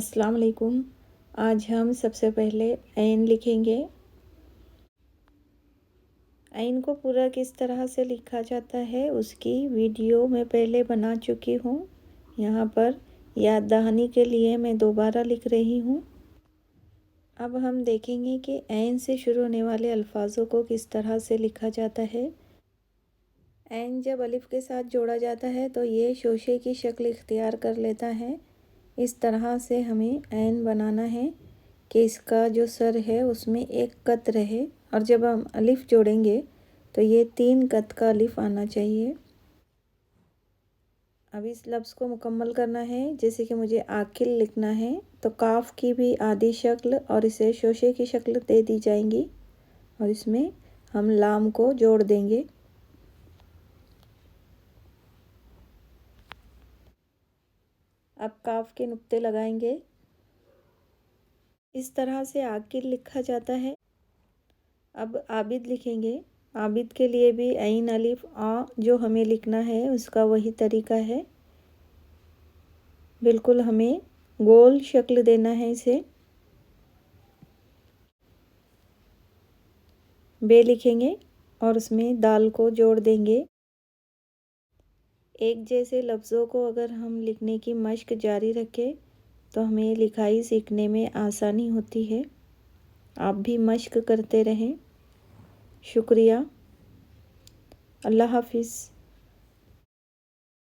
अस्सलाम वालेकुम। आज हम सबसे पहले ऐन लिखेंगे। ऐन को पूरा किस तरह से लिखा जाता है उसकी वीडियो मैं पहले बना चुकी हूँ। यहाँ पर याद दहानी के लिए मैं दोबारा लिख रही हूँ। अब हम देखेंगे कि ऐन से शुरू होने वाले अल्फाजों को किस तरह से लिखा जाता है। ऐन जब अलिफ के साथ जोड़ा जाता है तो ये शोशे की शक्ल इख्तियार कर लेता है। इस तरह से हमें ऐन बनाना है कि इसका जो सर है उसमें एक कत रहे, और जब हम अलिफ जोड़ेंगे तो ये 3 कत का अलिफ आना चाहिए। अब इस लफ्ज़ को मुकम्मल करना है। जैसे कि मुझे आकिल लिखना है तो काफ की भी आधी शक्ल और इसे शोशे की शक्ल दे दी जाएंगी, और इसमें हम लाम को जोड़ देंगे। अब काफ के नुक्ते लगाएंगे। इस तरह से आकिल लिखा जाता है। अब आबिद लिखेंगे। आबिद के लिए भी ऐन अलिफ आ जो हमें लिखना है उसका वही तरीका है। बिल्कुल हमें गोल शक्ल देना है इसे। बे लिखेंगे और उसमें दाल को जोड़ देंगे। एक जैसे लफ्ज़ों को अगर हम लिखने की मश्क जारी रखें तो हमें लिखाई सीखने में आसानी होती है। आप भी मश्क करते रहें। शुक्रिया। अल्लाह हाफिज़।